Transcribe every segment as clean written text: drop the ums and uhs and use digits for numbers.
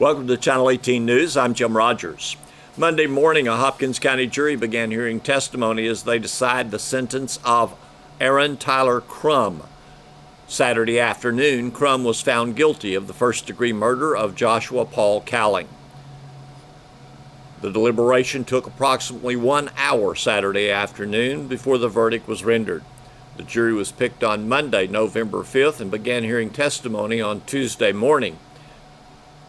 Welcome to Channel 18 News. I'm Jim Rogers. Monday morning, a Hopkins County jury began hearing testimony as they decide the sentence of Aaron Tyler Crum. Saturday afternoon, Crum was found guilty of the first-degree murder of Joshua Paul Cowling. The deliberation took approximately 1 hour Saturday afternoon before the verdict was rendered. The jury was picked on Monday, November 5th, and began hearing testimony on Tuesday morning.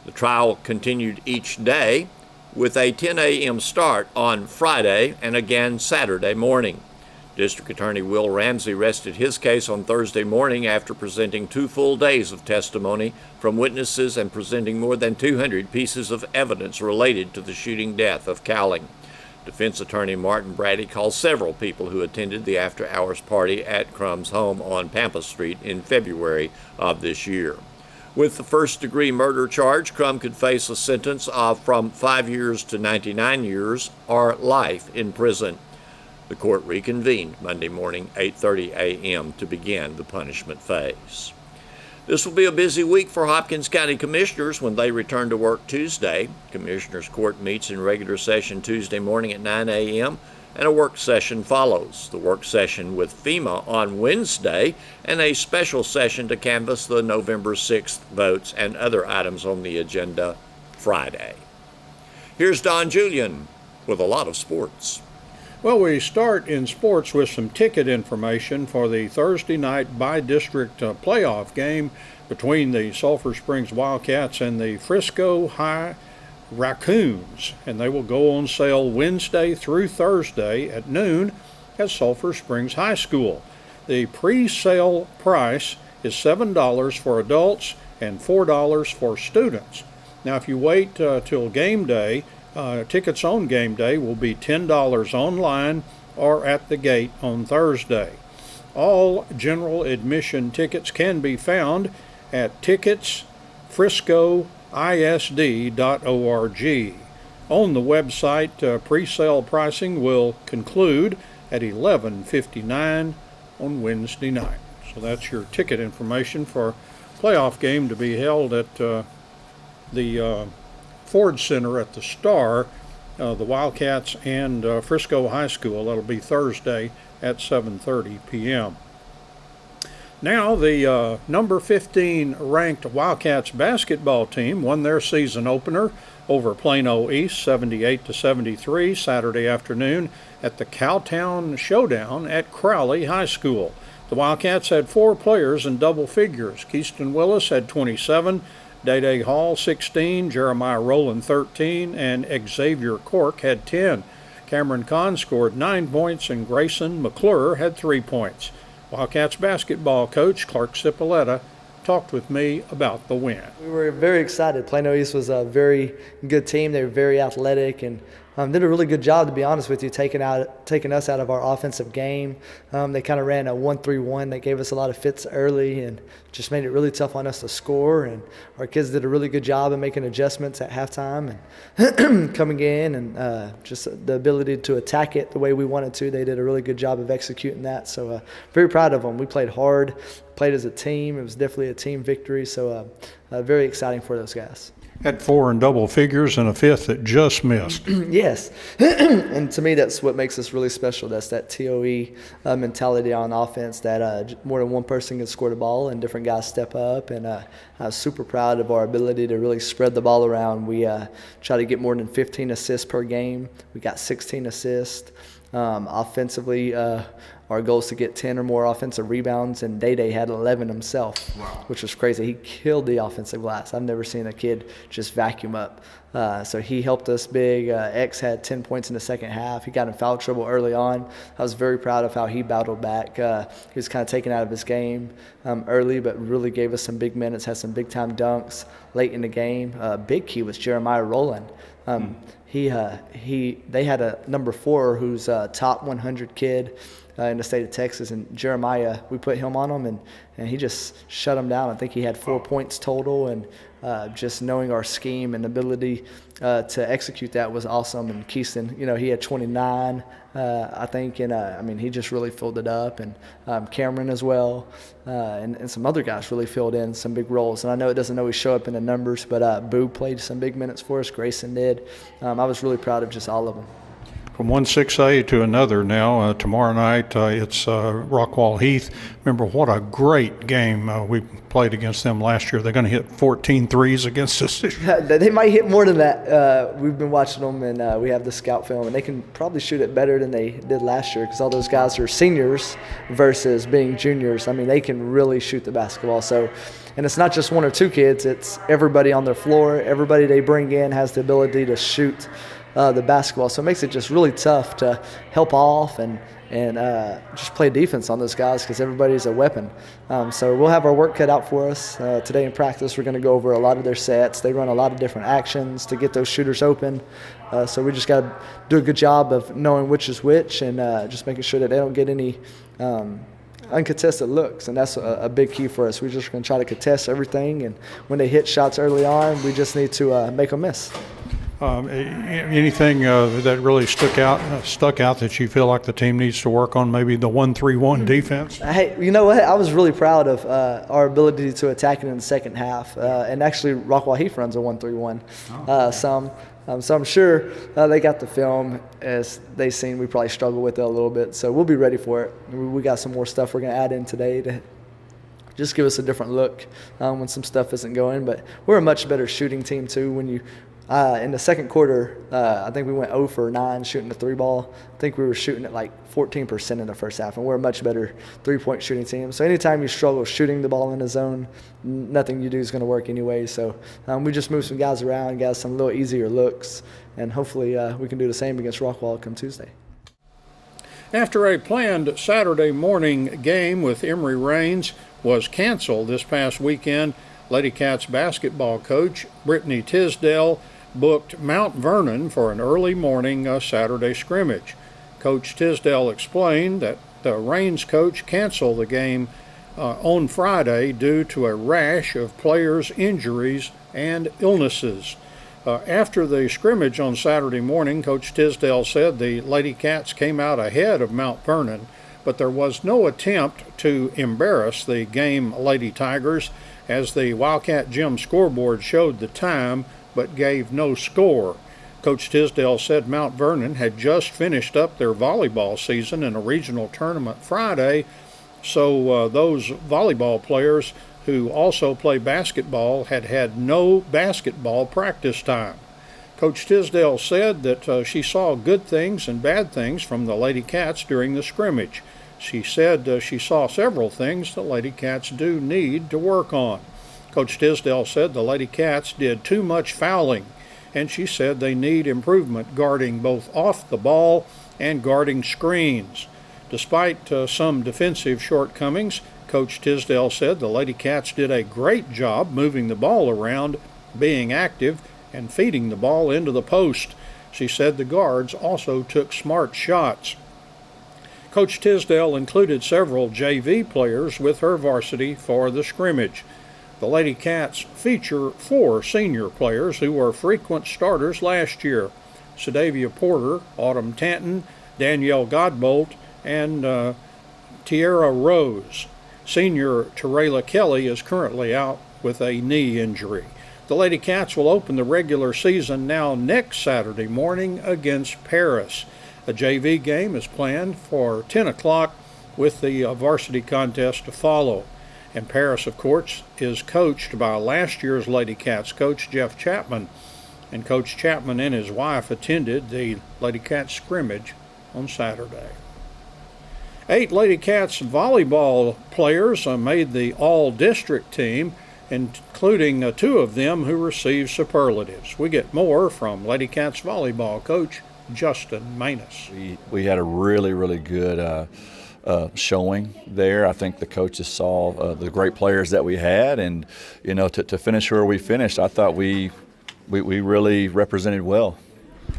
The trial continued each day with a 10 a.m. start on Friday and again Saturday morning. District Attorney Will Ramsey rested his case on Thursday morning after presenting 2 full days of testimony from witnesses and presenting more than 200 pieces of evidence related to the shooting death of Cowling. Defense Attorney Martin Brady called several people who attended the after-hours party at Crum's home on Pampa Street in February of this year. With the first-degree murder charge, Crum could face a sentence of from 5 years to 99 years or life in prison. The court reconvened Monday morning, 8:30 a.m. to begin the punishment phase. This will be a busy week for Hopkins County Commissioners when they return to work Tuesday. Commissioners Court meets in regular session Tuesday morning at 9 a.m. and a work session follows. The work session with FEMA on Wednesday and a special session to canvass the November 6th votes and other items on the agenda Friday. Here's Don Julian with a lot of sports. Well, we start in sports with some ticket information for the Thursday night by-district playoff game between the Sulphur Springs Wildcats and the Frisco High Raccoons, and they will go on sale Wednesday through Thursday at noon at Sulphur Springs High School. The pre-sale price is $7 for adults and $4 for students. Now, if you wait till game day, tickets on game day will be $10 online or at the gate on Thursday. All general admission tickets can be found at ticketsfriscoisd.org. On the website, pre-sale pricing will conclude at 11:59 on Wednesday night. So that's your ticket information for playoff game to be held at the Ford Center at the Star, the Wildcats and Frisco High School. That'll be Thursday at 7:30 p.m. Now, the number 15 ranked Wildcats basketball team won their season opener over Plano East 78-73 Saturday afternoon at the Cowtown Showdown at Crowley High School. The Wildcats had 4 players in double figures. Keyston Willis had 27, Day Hall 16, Jeremiah Rowland 13, and Xavier Cork had 10. Cameron Kahn scored 9 points, and Grayson McClure had 3 points. Wildcats basketball coach Clark Cipolletta talked with me about the win. We were very excited. Plano East was a very good team. They were very athletic and did a really good job, to be honest with you, taking us out of our offensive game. They kind of ran a 1-3-1 that gave us a lot of fits early and just made it really tough on us to score. And our kids did a really good job of making adjustments at halftime and coming in and just the ability to attack it the way we wanted to. They did a really good job of executing that. So very proud of them. We played hard, played as a team. It was definitely a team victory. So very exciting for those guys. Had 4 in double figures and a 5th that just missed. Yes. And to me, that's what makes us really special. That's that TOE mentality on offense that more than one person can score the ball and different guys step up. And I'm super proud of our ability to really spread the ball around. We try to get more than 15 assists per game. We got 16 assists. Offensively, our goal is to get 10 or more offensive rebounds, and Day had 11 himself, which was crazy. He killed the offensive glass. I've never seen a kid just vacuum up. So he helped us big. X had 10 points in the second half. He got in foul trouble early on. I was very proud of how he battled back. He was kind of taken out of his game early, but really gave us some big minutes, had some big-time dunks late in the game. Big key was Jeremiah Rowland. They had a number 4 who's a top 100 kid. in the state of Texas. And Jeremiah, we put him on them, and he just shut them down. I think he had 4 points total, and just knowing our scheme and ability to execute that was awesome. And Keaston, he had 29, I think, and he just really filled it up. And Cameron as well, and some other guys really filled in some big roles. And I know it doesn't always show up in the numbers, but Boo played some big minutes for us. Grayson did. I was really proud of just all of them. From one 6A to another now. Tomorrow night it's Rockwall Heath. Remember what a great game we played against them last year. They're going to hit 14 threes against us this year. They might hit more than that. We've been watching them, and we have the scout film, and they can probably shoot it better than they did last year because all those guys are seniors versus being juniors. They can really shoot the basketball. So, and it's not just one or two kids. It's everybody on their floor. Everybody they bring in has the ability to shoot the basketball, so it makes it just really tough to help off and just play defense on those guys because everybody's a weapon. So we'll have our work cut out for us. Today in practice, we're going to go over a lot of their sets. They run a lot of different actions to get those shooters open. So we just got to do a good job of knowing which is which and just making sure that they don't get any uncontested looks, and that's a big key for us. We're just going to try to contest everything, and when they hit shots early on, we just need to make them miss. Anything that really stuck out that you feel like the team needs to work on, maybe the 1-3-1 defense? Hey, you know what? I was really proud of our ability to attack it in the second half. And actually, Rockwall Heath runs a 1-3-1 so I'm sure they got the film. As they seen, we probably struggled with it a little bit. So we'll be ready for it. We got some more stuff we're going to add in today to just give us a different look when some stuff isn't going. But we're a much better shooting team, too, when you – in the second quarter, I think we went 0 for 9 shooting the three ball. I think we were shooting at like 14% in the first half, and we're a much better three-point shooting team. So anytime you struggle shooting the ball in the zone, nothing you do is going to work anyway. So we just moved some guys around, got some little easier looks, and hopefully we can do the same against Rockwall come Tuesday. After a planned Saturday morning game with Emory Raines was canceled this past weekend, Lady Cats basketball coach Brittany Tisdale booked Mount Vernon for an early morning Saturday scrimmage. Coach Tisdale explained that the Raines coach canceled the game on Friday due to a rash of players' injuries and illnesses. After the scrimmage on Saturday morning, Coach Tisdale said the Lady Cats came out ahead of Mount Vernon, but there was no attempt to embarrass the game Lady Tigers, as the Wildcat Gym scoreboard showed the time but gave no score. Coach Tisdale said Mount Vernon had just finished up their volleyball season in a regional tournament Friday, so those volleyball players who also play basketball had no basketball practice time. Coach Tisdale said that she saw good things and bad things from the Lady Cats during the scrimmage. She said she saw several things the Lady Cats do need to work on. Coach Tisdale said the Lady Cats did too much fouling, and she said they need improvement guarding both off the ball and guarding screens. Despite some defensive shortcomings, Coach Tisdale said the Lady Cats did a great job moving the ball around, being active, and feeding the ball into the post. She said the guards also took smart shots. Coach Tisdale included several JV players with her varsity for the scrimmage. The Lady Cats feature 4 senior players who were frequent starters last year: Sadavia Porter, Autumn Tanton, Danielle Godbolt, and Tierra Rose. Senior Terrella Kelly is currently out with a knee injury. The Lady Cats will open the regular season now next Saturday morning against Paris. A JV game is planned for 10 o'clock with the varsity contest to follow. And Paris, of course, is coached by last year's Lady Cats coach, Jeff Chapman. And Coach Chapman and his wife attended the Lady Cats scrimmage on Saturday. 8 Lady Cats volleyball players made the all-district team, including 2 of them who received superlatives. We get more from Lady Cats volleyball coach Justin Manus. We had a really, really good showing there. I think the coaches saw the great players that we had, and to finish where we finished, I thought we really represented well.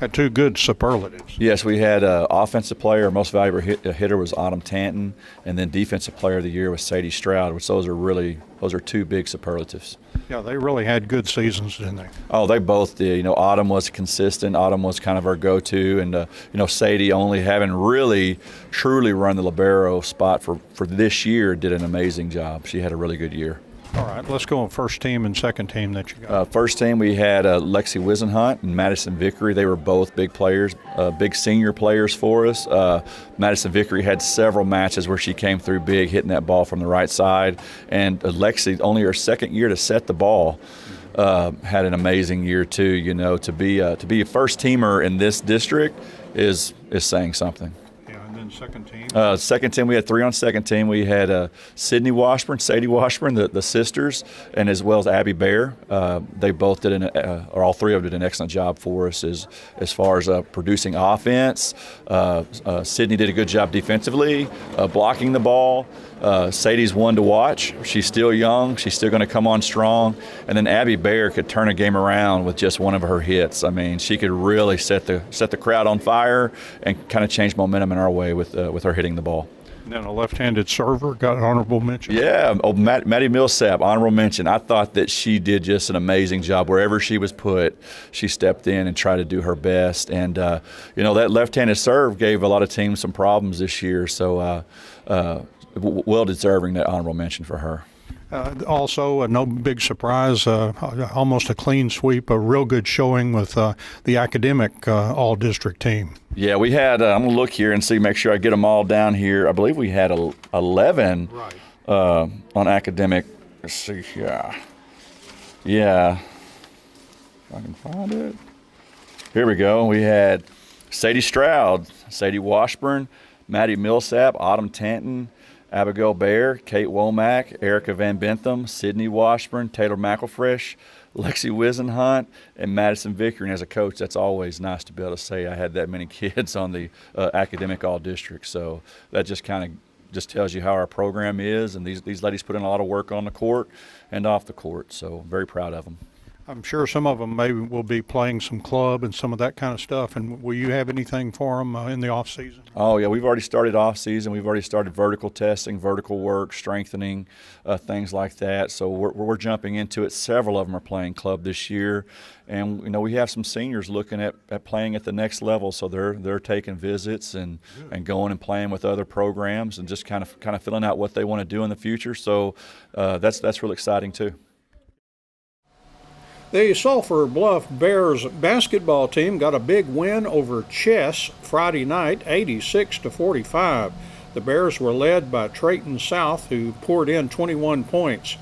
Had two good superlatives. Yes, we had offensive player, most valuable hitter was Autumn Tanton, and then defensive player of the year was Sadie Stroud, which those are two big superlatives. Yeah, they really had good seasons, didn't they? Oh, they both did. You know, Autumn was consistent. Autumn was kind of our go-to, and you know, Sadie, only having really, truly run the libero spot for this year, did an amazing job. She had a really good year. All right, let's go on first team and second team that you got. First team, we had Lexi Wisenhunt and Madison Vickery. They were both big players, big senior players for us. Madison Vickery had several matches where she came through big, hitting that ball from the right side. And Lexi, only her second year to set the ball, had an amazing year too. You know, to be a first teamer in this district is saying something. Second team? Second team, we had three on second team. We had Sydney Washburn, Sadie Washburn, the sisters, and as well as Abby Bear. They both did, or all three of them did an excellent job for us as far as producing offense. Sydney did a good job defensively, blocking the ball. Sadie's one to watch. She's still young. She's still going to come on strong. And then Abby Bear could turn a game around with just one of her hits. I mean, she could really set the crowd on fire and kind of change momentum in our way with her hitting the ball. And then a left-handed server got an honorable mention. Yeah, Maddie Millsap, honorable mention. I thought that she did just an amazing job. Wherever she was put, she stepped in and tried to do her best. And, you know, that left-handed serve gave a lot of teams some problems this year. So, well deserving that honorable mention for her. Also, no big surprise, almost a clean sweep, a real good showing with the academic all-district team. Yeah, we had, I'm going to look here and see, make sure I get them all down here. I believe we had 11 on academic. Let's see here. Yeah, if I can find it. Here we go. We had Sadie Stroud, Sadie Washburn, Maddie Millsap, Autumn Tanton, Abigail Bear, Kate Womack, Erica Van Bentham, Sydney Washburn, Taylor McElfresh, Lexi Wisenhunt, and Madison Vickery. And as a coach, that's always nice to be able to say I had that many kids on the academic all-district. So that just kind of just tells you how our program is, and these ladies put in a lot of work on the court and off the court. So very proud of them. I'm sure some of them maybe will be playing some club and some of that kind of stuff. And will you have anything for them in the off season? Oh yeah, we've already started off season. We've already started vertical testing, vertical work, strengthening, things like that. So we're jumping into it. Several of them are playing club this year, and you know we have some seniors looking at playing at the next level. So they're taking visits and going and playing with other programs and just kind of filling out what they want to do in the future. So that's really exciting too. The Sulphur Bluff Bears basketball team got a big win over Chess Friday night, 86-45. The Bears were led by Ch.18 South, who poured in 21 points.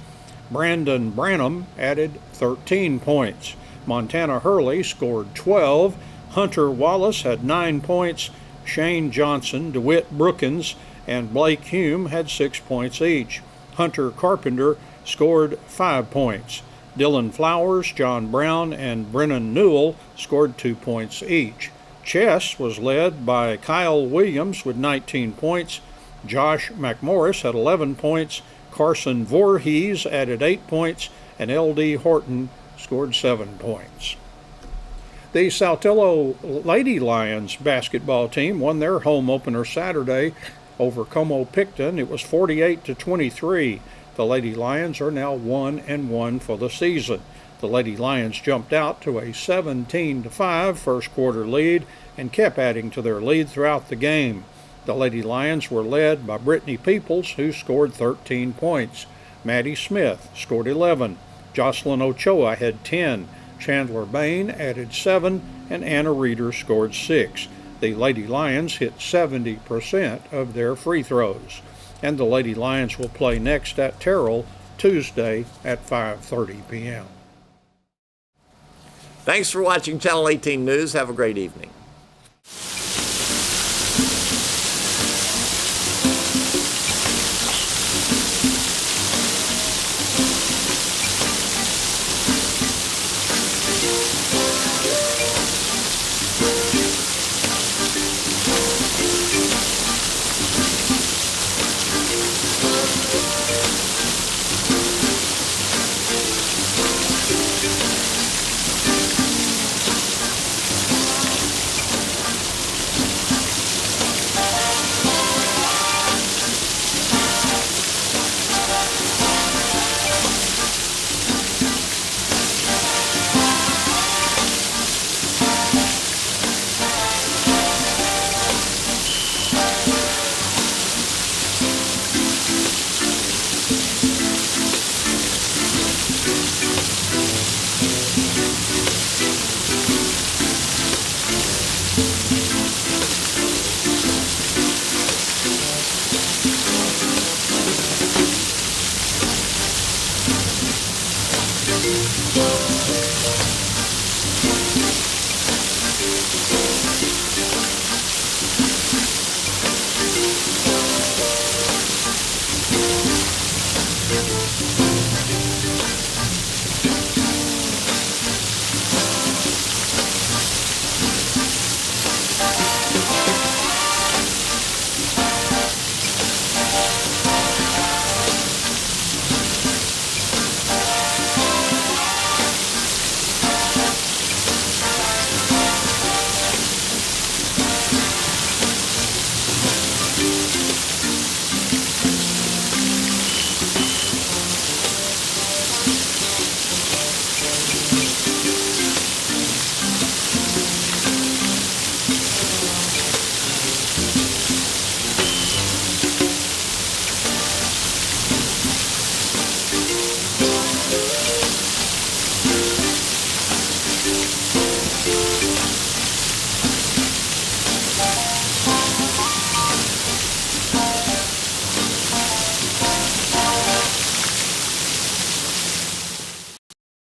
Brandon Branham added 13 points. Montana Hurley scored 12. Hunter Wallace had 9 points. Shane Johnson, DeWitt Brookins, and Blake Hume had 6 points each. Hunter Carpenter scored 5 points. Dylan Flowers, John Brown, and Brennan Newell scored 2 points each. Chess was led by Kyle Williams with 19 points. Josh McMorris had 11 points. Carson Voorhees added 8 points, and L.D. Horton scored 7 points. The Saltillo Lady Lions basketball team won their home opener Saturday over Como-Picton. It was 48-23. The Lady Lions are now 1-1 for the season. The Lady Lions jumped out to a 17-5 first quarter lead and kept adding to their lead throughout the game. The Lady Lions were led by Brittany Peoples, who scored 13 points. Maddie Smith scored 11. Jocelyn Ochoa had 10. Chandler Bain added 7, and Anna Reeder scored 6. The Lady Lions hit 70% of their free throws. And the Lady Lions will play next at Terrell Tuesday at 5:30 p.m. Thanks for watching Channel 18 News. Have a great evening.